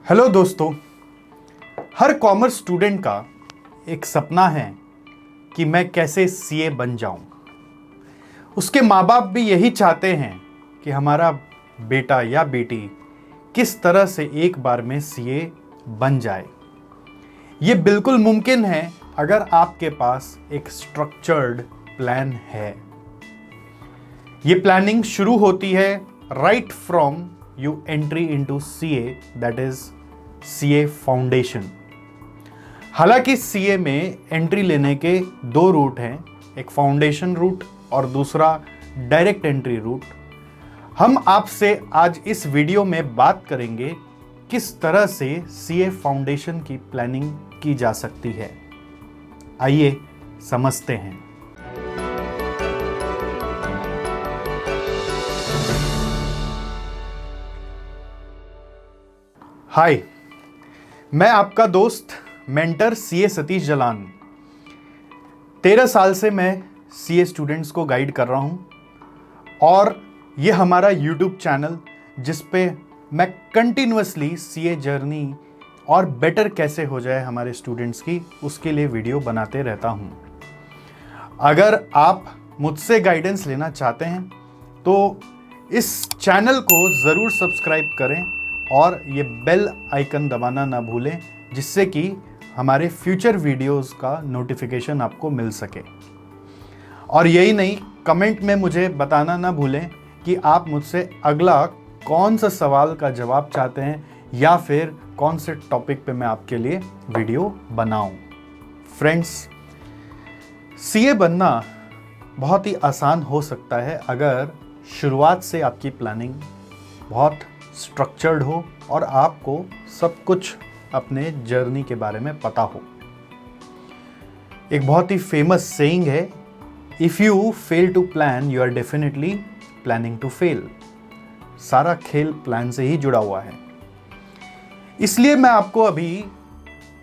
Hello दोस्तों, हर commerce student का एक सपना है कि मैं कैसे सीए बन जाऊं। उसके माँ बाप भी यही चाहते हैं कि हमारा बेटा या बेटी किस तरह से एक बार में सीए बन जाए। ये बिल्कुल मुमकिन है अगर आपके पास एक स्ट्रक्चर्ड प्लान है। ये प्लानिंग शुरू होती है right from you entry into CA, that is CA foundation. हालांकि सीए में एंट्री लेने के दो रूट हैं, एक फाउंडेशन रूट और दूसरा डायरेक्ट एंट्री रूट। हम आपसे आज इस वीडियो में बात करेंगे किस तरह से सीए फाउंडेशन की प्लानिंग की जा सकती है। आइए समझते हैं। हाय, मैं आपका दोस्त मेंटर सीए सतीश जलान। 13 साल से मैं सीए स्टूडेंट्स को गाइड कर रहा हूं और ये हमारा यूट्यूब चैनल जिस पे मैं कंटिन्यूअसली सीए जर्नी और बेटर कैसे हो जाए हमारे स्टूडेंट्स की, उसके लिए वीडियो बनाते रहता हूं। अगर आप मुझसे गाइडेंस लेना चाहते हैं तो इस चैनल को ज़रूर सब्सक्राइब करें और ये बेल आइकन दबाना ना भूलें, जिससे कि हमारे फ्यूचर वीडियोस का नोटिफिकेशन आपको मिल सके। और यही नहीं, कमेंट में मुझे बताना ना भूलें कि आप मुझसे अगला कौन सा सवाल का जवाब चाहते हैं या फिर कौन से टॉपिक पे मैं आपके लिए वीडियो बनाऊं। फ्रेंड्स, सीए बनना बहुत ही आसान हो सकता है अगर शुरुआत से आपकी प्लानिंग बहुत स्ट्रक्चर्ड हो और आपको सब कुछ अपने जर्नी के बारे में पता हो। एक बहुत ही फेमस सेइंग है, if you fail to plan you are definitely planning to fail. सारा खेल प्लान से ही जुड़ा हुआ है। इसलिए मैं आपको अभी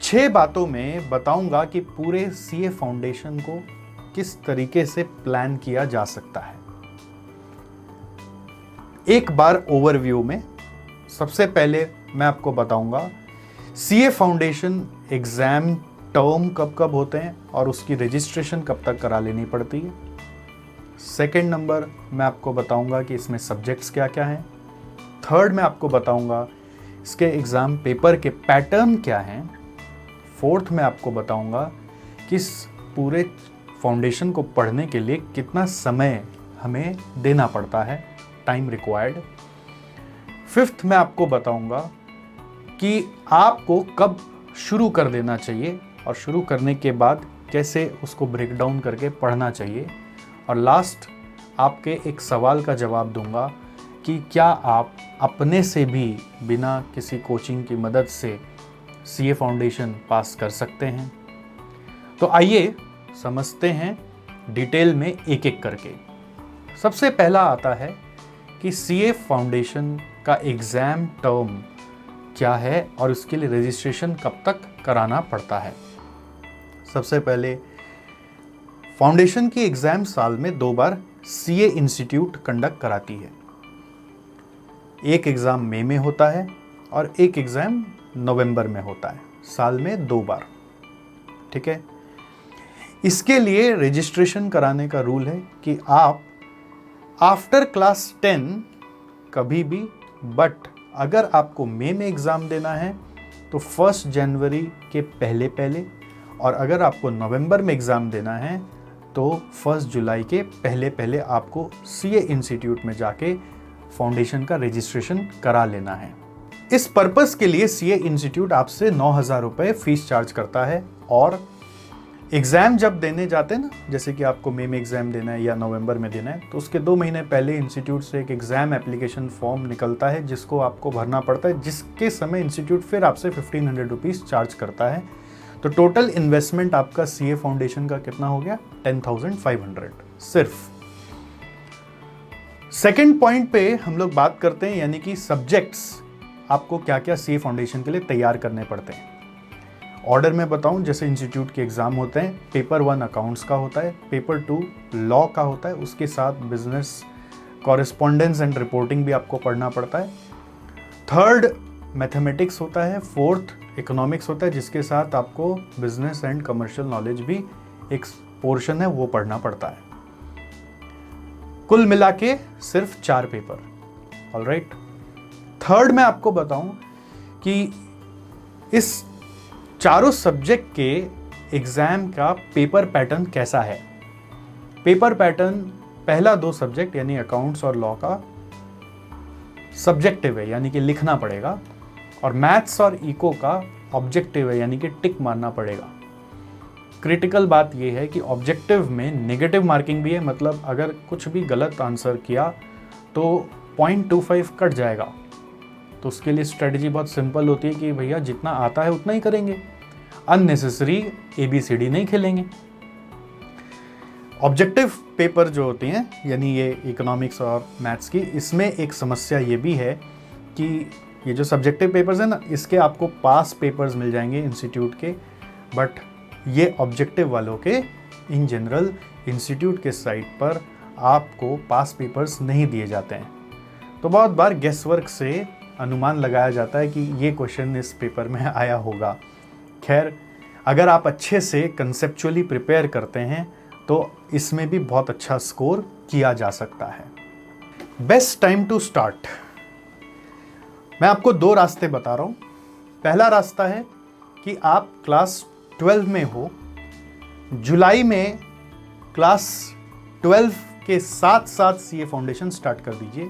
6 बातों में बताऊंगा कि पूरे सीए फाउंडेशन को किस तरीके से प्लान किया जा सकता है। एक बार ओवरव्यू में सबसे पहले मैं आपको बताऊंगा सीए फाउंडेशन एग्जाम टर्म कब कब होते हैं और उसकी रजिस्ट्रेशन कब तक करा लेनी पड़ती है। सेकंड नंबर मैं आपको बताऊंगा कि इसमें सब्जेक्ट्स क्या क्या हैं। थर्ड मैं आपको बताऊंगा इसके एग्ज़ाम पेपर के पैटर्न क्या हैं। फोर्थ मैं आपको बताऊंगा कि इस पूरे फाउंडेशन को पढ़ने के लिए कितना समय हमें देना पड़ता है, टाइम रिक्वायर्ड। फिफ्थ मैं आपको बताऊंगा कि आपको कब शुरू कर देना चाहिए और शुरू करने के बाद कैसे उसको ब्रेक डाउन करके पढ़ना चाहिए। और लास्ट आपके एक सवाल का जवाब दूंगा कि क्या आप अपने से भी बिना किसी कोचिंग की मदद से सीए फाउंडेशन पास कर सकते हैं। तो आइए समझते हैं डिटेल में एक एक करके। सबसे पहला आता है कि सीए फाउंडेशन का एग्ज़ाम टर्म क्या है और उसके लिए रजिस्ट्रेशन कब तक कराना पड़ता है। सबसे पहले फाउंडेशन की एग्ज़ाम साल में 2 बार सीए इंस्टीट्यूट कंडक्ट कराती है। एक एग्ज़ाम मई में होता है और एक एग्ज़ाम नवंबर में होता है, साल में 2 बार। ठीक है। इसके लिए रजिस्ट्रेशन कराने का रूल है कि आप आफ्टर क्लास 10 कभी भी, बट अगर आपको मई में एग्ज़ाम देना है तो 1 जनवरी के पहले पहले, और अगर आपको नवंबर में एग्ज़ाम देना है तो 1 जुलाई के पहले पहले आपको सीए इंस्टीट्यूट में जाके फाउंडेशन का रजिस्ट्रेशन करा लेना है। इस पर्पस के लिए सीए इंस्टीट्यूट आपसे 9,000 रुपये फीस चार्ज करता है। और एग्ज़ाम जब देने जाते हैं ना, जैसे कि आपको मई में एग्ज़ाम देना है या नवंबर में देना है, तो उसके 2 महीने पहले इंस्टीट्यूट से एक एग्ज़ाम एप्लीकेशन फॉर्म निकलता है जिसको आपको भरना पड़ता है, जिसके समय इंस्टीट्यूट फिर आपसे 1500 रुपीज़ चार्ज करता है। तो टोटल इन्वेस्टमेंट आपका सीए फाउंडेशन का कितना हो गया? 10,500 सिर्फ। सेकेंड पॉइंट पे हम लोग बात करते हैं, यानी कि सब्जेक्ट्स आपको क्या क्या सीए फाउंडेशन के लिए तैयार करने पड़ते हैं। ऑर्डर में बताऊं, जैसे इंस्टीट्यूट के एग्ज़ाम होते हैं, पेपर 1 अकाउंट्स का होता है, पेपर 2 लॉ का होता है, उसके साथ बिजनेस कॉरेस्पॉन्डेंस एंड रिपोर्टिंग भी आपको पढ़ना पड़ता है। थर्ड मैथमेटिक्स होता है, फोर्थ इकोनॉमिक्स होता है, जिसके साथ आपको बिजनेस एंड कमर्शियल नॉलेज भी एक पोर्शन है वो पढ़ना पड़ता है। कुल मिला के सिर्फ 4 पेपर। ऑलराइट, थर्ड मैं आपको बताऊं कि इस चारों सब्जेक्ट के एग्जाम का पेपर पैटर्न कैसा है। पेपर पैटर्न पहला 2 सब्जेक्ट यानी अकाउंट्स और लॉ का सब्जेक्टिव है, यानी कि लिखना पड़ेगा, और मैथ्स और इको का ऑब्जेक्टिव है, यानी कि टिक मारना पड़ेगा। क्रिटिकल बात यह है कि ऑब्जेक्टिव में नेगेटिव मार्किंग भी है, मतलब अगर कुछ भी गलत आंसर किया तो 0.25 कट जाएगा। तो उसके लिए स्ट्रेटजी बहुत सिंपल होती है कि भैया जितना आता है उतना ही करेंगे, अननेसेसरी ABCD नहीं खेलेंगे। ऑब्जेक्टिव पेपर जो होती हैं, यानी ये इकोनॉमिक्स और मैथ्स की, इसमें एक समस्या ये भी है कि ये जो सब्जेक्टिव पेपर्स हैं ना, इसके आपको पास पेपर्स मिल जाएंगे इंस्टीट्यूट के, बट ये ऑब्जेक्टिव वालों के इन जनरल इंस्टीट्यूट के साइट पर आपको पास पेपर्स नहीं दिए जाते हैं। तो बहुत बार गेस वर्क से अनुमान लगाया जाता है कि ये क्वेश्चन इस पेपर में आया होगा। खैर, अगर आप अच्छे से कंसेप्चुअली प्रिपेयर करते हैं तो इसमें भी बहुत अच्छा स्कोर किया जा सकता है। बेस्ट टाइम टू स्टार्ट, मैं आपको 2 रास्ते बता रहा हूँ। पहला रास्ता है कि आप क्लास 12 में हो, जुलाई में क्लास 12 के साथ साथ CA फाउंडेशन स्टार्ट कर दीजिए।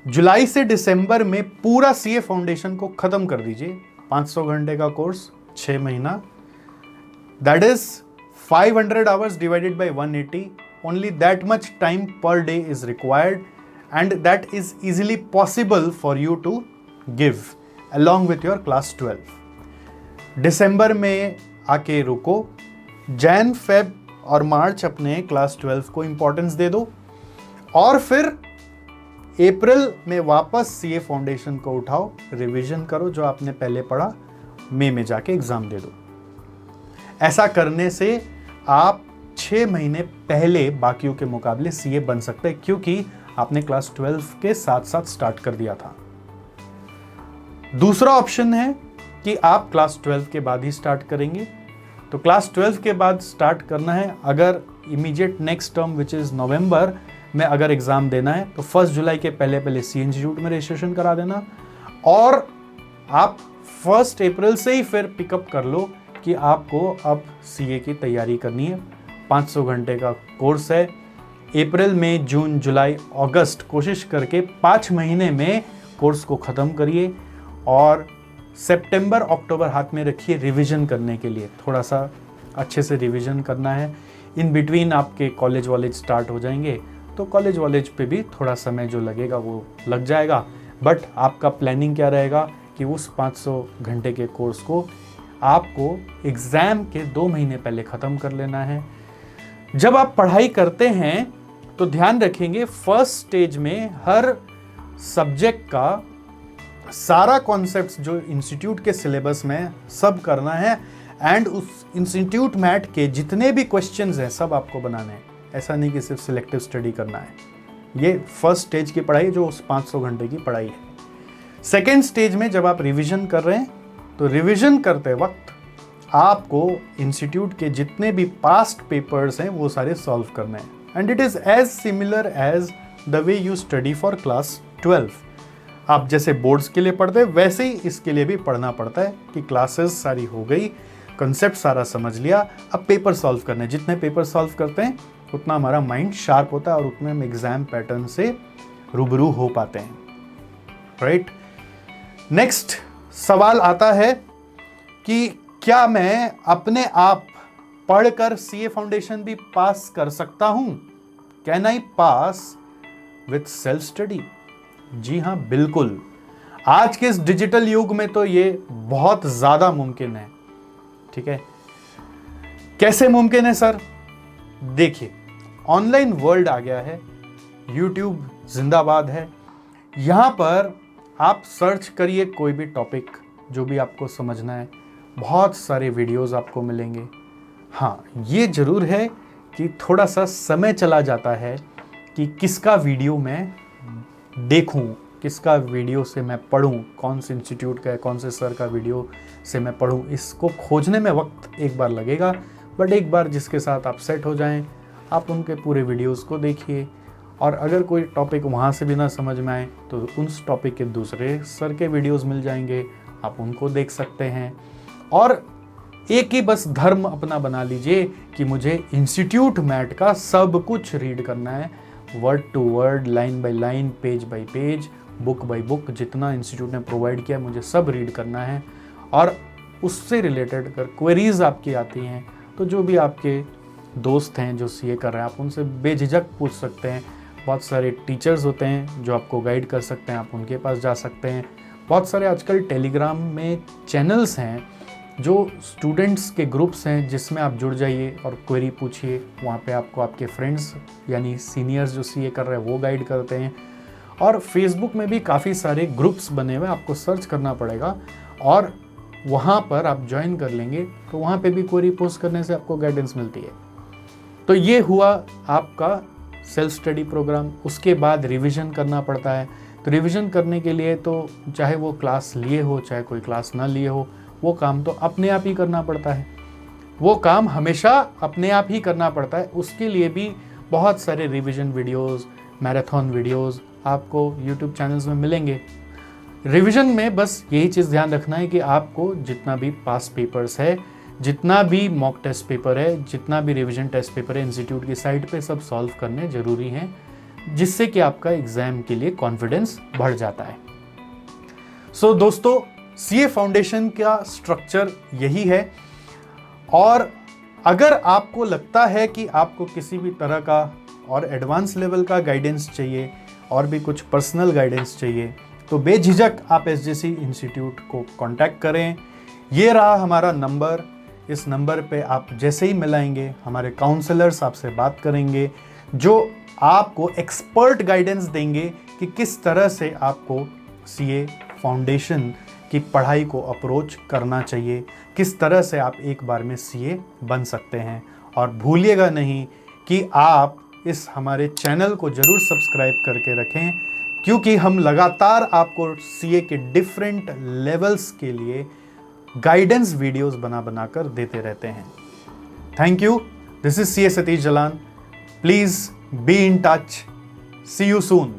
जुलाई से दिसंबर में पूरा CA फाउंडेशन को खत्म कर दीजिए। 500 घंटे का कोर्स, 6 महीना, that is 500 hours divided by 180. Only that much time per day is required, and that is easily possible for you to give along with your class 12. दिसंबर में आके रुको, जैन, फेब और मार्च अपने क्लास 12 को इंपॉर्टेंस दे दो, और फिर अप्रैल में वापस CA फाउंडेशन को उठाओ, रिवीजन करो जो आपने पहले पढ़ा, मई में जाके एग्जाम दे दो। ऐसा करने से आप 6 महीने पहले बाकियों के मुकाबले CA बन सकते हैं, क्योंकि आपने क्लास 12 के साथ साथ स्टार्ट कर दिया था। दूसरा ऑप्शन है कि आप क्लास 12 के बाद ही स्टार्ट करेंगे। तो क्लास 12 के बाद स्टार्ट करना है, अगर immediate next term which is November में अगर एग्ज़ाम देना है तो 1 जुलाई के पहले CA इंस्टीट्यूट में रजिस्ट्रेशन करा देना, और आप 1 अप्रैल से ही फिर पिकअप कर लो कि आपको अब CA की तैयारी करनी है। 500 घंटे का कोर्स है। अप्रैल, मई, जून, जुलाई, अगस्त कोशिश करके 5 महीने में कोर्स को ख़त्म करिए, और सितंबर, अक्टूबर हाथ में रखिए रिवीजन करने के लिए। थोड़ा सा अच्छे से रिवीजन करना है। इन बिटवीन आपके कॉलेज वॉलेज स्टार्ट हो जाएंगे, तो कॉलेज वॉलेज पे भी थोड़ा समय जो लगेगा वो लग जाएगा, बट आपका प्लानिंग क्या रहेगा कि उस 500 घंटे के कोर्स को आपको एग्ज़ाम के 2 महीने पहले ख़त्म कर लेना है। जब आप पढ़ाई करते हैं तो ध्यान रखेंगे, फर्स्ट स्टेज में हर सब्जेक्ट का सारा कॉन्सेप्ट्स जो इंस्टीट्यूट के सिलेबस में सब करना है, एंड उस इंस्टीट्यूट मैट के जितने भी क्वेश्चंस हैं सब आपको बनाने हैं। ऐसा नहीं कि सिर्फ सिलेक्टिव स्टडी करना है। ये फर्स्ट स्टेज की पढ़ाई जो उस 500 घंटे की पढ़ाई है। सेकेंड स्टेज में जब आप रिविजन कर रहे हैं तो रिवीजन करते वक्त आपको इंस्टीट्यूट के जितने भी पास्ट पेपर्स हैं वो सारे सॉल्व करने हैं, and it is as similar as the way you study for class 12। आप जैसे बोर्ड्स के लिए पढ़ते हैं वैसे ही इसके लिए भी पढ़ना पड़ता है कि क्लासेस सारी हो गई, कंसेप्ट सारा समझ लिया, अब पेपर सॉल्व करने। जितने पेपर सॉल्व करते हैं उतना हमारा माइंड शार्प होता है और उतने हम एग्जाम पैटर्न से रूबरू हो पाते हैं। राइट, नेक्स्ट सवाल आता है कि क्या मैं अपने आप पढ़कर CA फाउंडेशन भी पास कर सकता हूं? Can I pass with self study? जी हाँ, बिल्कुल। आज के इस डिजिटल युग में तो ये बहुत ज्यादा मुमकिन है। ठीक है, कैसे मुमकिन है सर? देखिए, ऑनलाइन वर्ल्ड आ गया है, YouTube जिंदाबाद है। यहां पर आप सर्च करिए कोई भी टॉपिक जो भी आपको समझना है, बहुत सारे वीडियोस आपको मिलेंगे। हाँ, ये जरूर है कि थोड़ा सा समय चला जाता है कि किसका वीडियो मैं देखूं, किसका वीडियो से मैं पढूं, कौन से इंस्टीट्यूट का है, कौन से सर का वीडियो से मैं पढूं, इसको खोजने में वक्त एक बार लगेगा। बट एक बार जिसके साथ आप सेट हो जाएं, आप उनके पूरे वीडियोस को देखिए, और अगर कोई टॉपिक वहाँ से भी ना समझ में आए तो उस टॉपिक के दूसरे सर के वीडियोस मिल जाएंगे, आप उनको देख सकते हैं। और एक ही बस धर्म अपना बना लीजिए कि मुझे इंस्टीट्यूट मैट का सब कुछ रीड करना है, word to word, line by line, page by page, book by book, जितना इंस्टीट्यूट ने प्रोवाइड किया मुझे सब रीड करना है। और उससे रिलेटेड अगर क्वेरीज आपकी आती हैं तो जो भी आपके दोस्त हैं जो सीए कर रहे हैं, आप उनसे बेझिझक पूछ सकते हैं। बहुत सारे टीचर्स होते हैं जो आपको गाइड कर सकते हैं, आप उनके पास जा सकते हैं। बहुत सारे आजकल टेलीग्राम में चैनल्स हैं जो स्टूडेंट्स के ग्रुप्स हैं, जिसमें आप जुड़ जाइए और क्वेरी पूछिए। वहाँ पे आपको आपके फ्रेंड्स यानी सीनियर्स जो सीए कर रहे हैं वो गाइड करते हैं। और फेसबुक में भी काफ़ी सारे ग्रुप्स बने हुए हैं, आपको सर्च करना पड़ेगा और वहाँ पर आप ज्वाइन कर लेंगे तो वहाँ पे भी क्वेरी पोस्ट करने से आपको गाइडेंस मिलती है। तो ये हुआ आपका सेल्फ स्टडी प्रोग्राम। उसके बाद रिवीजन करना पड़ता है। तो रिवीजन करने के लिए तो चाहे वो क्लास लिए हो चाहे कोई क्लास ना लिए हो, वो काम तो अपने आप ही करना पड़ता है। वो काम हमेशा अपने आप ही करना पड़ता है। उसके लिए भी बहुत सारे रिवीजन वीडियोस, मैराथन वीडियोस आपको यूट्यूब चैनल्स में मिलेंगे। रिवीजन में बस यही चीज़ ध्यान रखना है कि आपको जितना भी पास पेपर्स है, जितना भी मॉक टेस्ट पेपर है, जितना भी रिवीजन टेस्ट पेपर है, इंस्टीट्यूट की साइट पे सब सॉल्व करने ज़रूरी हैं, जिससे कि आपका एग्ज़ाम के लिए कॉन्फिडेंस बढ़ जाता है। सो दोस्तों, सीए फाउंडेशन का स्ट्रक्चर यही है। और अगर आपको लगता है कि आपको किसी भी तरह का और एडवांस लेवल का गाइडेंस चाहिए और भी कुछ पर्सनल गाइडेंस चाहिए, तो बेझिझक आप एसजेसी इंस्टीट्यूट को कांटेक्ट करें। ये रहा हमारा नंबर। इस नंबर पे आप जैसे ही मिलाएंगे, हमारे काउंसलर्स आपसे बात करेंगे जो आपको एक्सपर्ट गाइडेंस देंगे कि किस तरह से आपको सीए फाउंडेशन की पढ़ाई को अप्रोच करना चाहिए, किस तरह से आप एक बार में सीए बन सकते हैं। और भूलिएगा नहीं कि आप इस हमारे चैनल को ज़रूर सब्सक्राइब करके रखें, क्योंकि हम लगातार आपको सीए के डिफरेंट लेवल्स के लिए गाइडेंस वीडियोस बना कर देते रहते हैं। Thank you. This is CA Satish Jalan. Please be in touch. See you soon.